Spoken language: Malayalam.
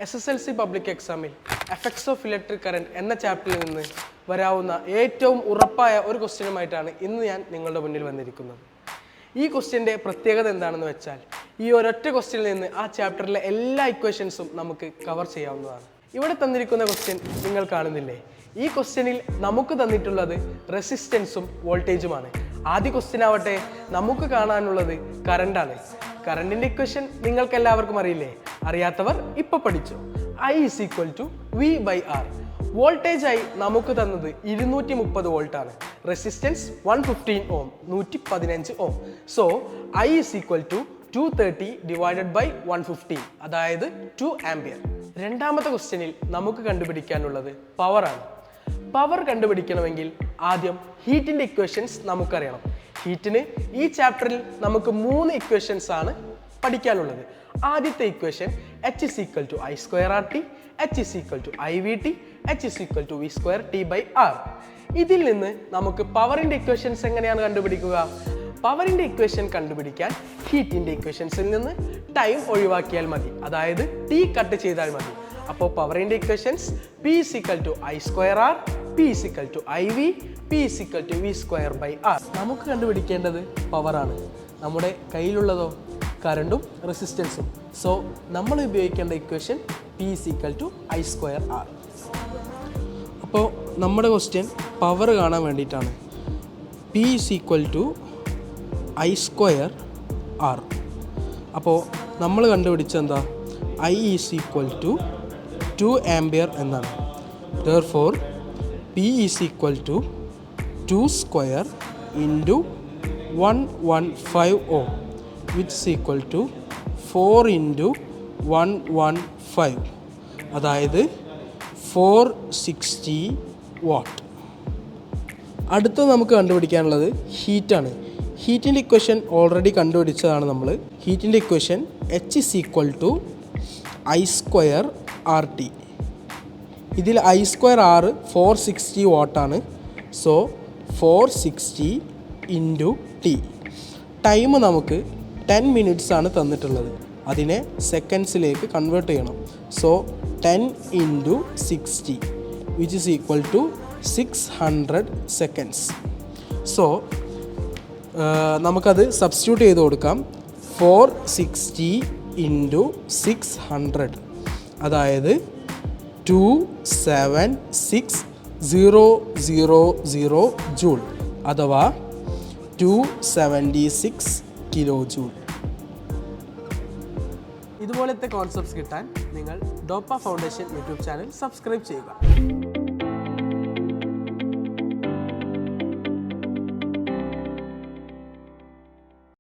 SSLC പബ്ലിക് എക്സാമിൽ എഫക്ട്സ് ഓഫ് ഇലക്ട്രിക് കറന്റ് എന്ന ചാപ്റ്ററിൽ നിന്ന് വരാവുന്ന ഏറ്റവും ഉറപ്പായ ഒരു ക്വസ്റ്റ്യനുമായിട്ടാണ് ഇന്ന് ഞാൻ നിങ്ങളുടെ മുന്നിൽ വന്നിരിക്കുന്നത്. ഈ ക്വസ്റ്റ്യൻ്റെ പ്രത്യേകത എന്താണെന്ന് വെച്ചാൽ ഈ ഒരൊറ്റ ക്വസ്റ്റ്യനിൽ നിന്ന് ആ ചാപ്റ്ററിലെ എല്ലാ ഇക്വേഷൻസും നമുക്ക് കവർ ചെയ്യാവുന്നതാണ്. ഇവിടെ തന്നിരിക്കുന്ന ക്വസ്റ്റ്യൻ നിങ്ങൾ കാണുന്നില്ലേ? ഈ ക്വസ്റ്റ്യനിൽ നമുക്ക് തന്നിട്ടുള്ളത് റെസിസ്റ്റൻസും വോൾട്ടേജുമാണ്. ആദ്യ ക്വസ്റ്റ്യൻ ആവട്ടെ നമുക്ക് കാണാനുള്ളത് കറണ്ടാണ്. കറണ്ടിൻ്റെ ഇക്വേഷൻ നിങ്ങൾക്ക് എല്ലാവർക്കും അറിയില്ലേ? അറിയാത്തവർ ഇപ്പോൾ പഠിച്ചു. I = V/R. വോൾട്ടേജ് ആയി നമുക്ക് തന്നത് 230 വോൾട്ട് ആണ്. Resistance 115 ohm, 115 ohm. So I = 230 / 115, അതായത് 2 ആംപിയർ. രണ്ടാമത്തെ ക്വസ്റ്റ്യനിൽ നമുക്ക് കണ്ടുപിടിക്കാനുള്ളത് പവറാണ്. പവർ കണ്ടുപിടിക്കണമെങ്കിൽ ആദ്യം ഹീറ്റിൻ്റെ ഇക്വേഷൻസ് നമുക്കറിയണം. ഹീറ്റിന് ഈ ചാപ്റ്ററിൽ നമുക്ക് 3 ഇക്വേഷൻസ് ആണ് പഠിക്കാനുള്ളത്. ആദ്യത്തെ equation H = I²RT, H = IVT, H = V²T/R. ഇതിൽ നിന്ന് നമുക്ക് പവറിൻ്റെ ഇക്വേഷൻസ് എങ്ങനെയാണ് കണ്ടുപിടിക്കുക? പവറിൻ്റെ ഇക്വേഷൻ കണ്ടുപിടിക്കാൻ ഹീറ്റിൻ്റെ ഇക്വേഷൻസിൽ നിന്ന് ടൈം ഒഴിവാക്കിയാൽ മതി, അതായത് T കട്ട് ചെയ്താൽ മതി. അപ്പോൾ പവറിൻ്റെ equations P = I²R, P = IV, P = V²/R. നമുക്ക് കണ്ടുപിടിക്കേണ്ടത് പവറാണ്. നമ്മുടെ കയ്യിലുള്ളതോ കറണ്ടും റെസിസ്റ്റൻസും. സോ നമ്മൾ ഉപയോഗിക്കേണ്ട ഇക്വേഷൻ P = I²R. അപ്പോൾ നമ്മുടെ ക്വസ്റ്റ്യൻ പവർ കാണാൻ വേണ്ടിയിട്ടാണ്. P = I²R. അപ്പോൾ നമ്മൾ കണ്ടുപിടിച്ചെന്താ? I = 2 ആംപിയർ എന്നാണ്. Therefore P = 2² × 115 ohm, which is equal to 4 × 115, അതായത് 460 വാട്ട്. അടുത്ത നമുക്ക് കണ്ടുപിടിക്കാനുള്ളത് ഹീറ്റാണ്. ഹീറ്റിൻ്റെ ഇക്വേഷൻ ഓൾറെഡി കണ്ടുപിടിച്ചതാണ് നമ്മൾ. ഹീറ്റിൻ്റെ ഇക്വേഷൻ H = I²RT. ഇതിൽ I²R 460 വാട്ടാണ്. So 460 × T. ടൈം നമുക്ക് 10 മിനിറ്റ്സ് ആണ് തന്നിട്ടുള്ളത്. അതിനെ സെക്കൻഡ്സിലേക്ക് കൺവേർട്ട് ചെയ്യണം. So 10 × 60, which is equal to 600 seconds. So നമുക്കത് സബ്സ്റ്റിറ്റ്യൂട്ട് ചെയ്ത് കൊടുക്കാം. 460 × 600, അതായത് 276,000 ജൂൾ, അഥവാ 276 കിലോ ജൂൾ. ഇതുപോലത്തെ കോൺസെപ്റ്റ്സ് കിട്ടാൻ നിങ്ങൾ ഡോപ്പ ഫൗണ്ടേഷൻ യൂട്യൂബ് ചാനൽ സബ്സ്ക്രൈബ് ചെയ്യുക.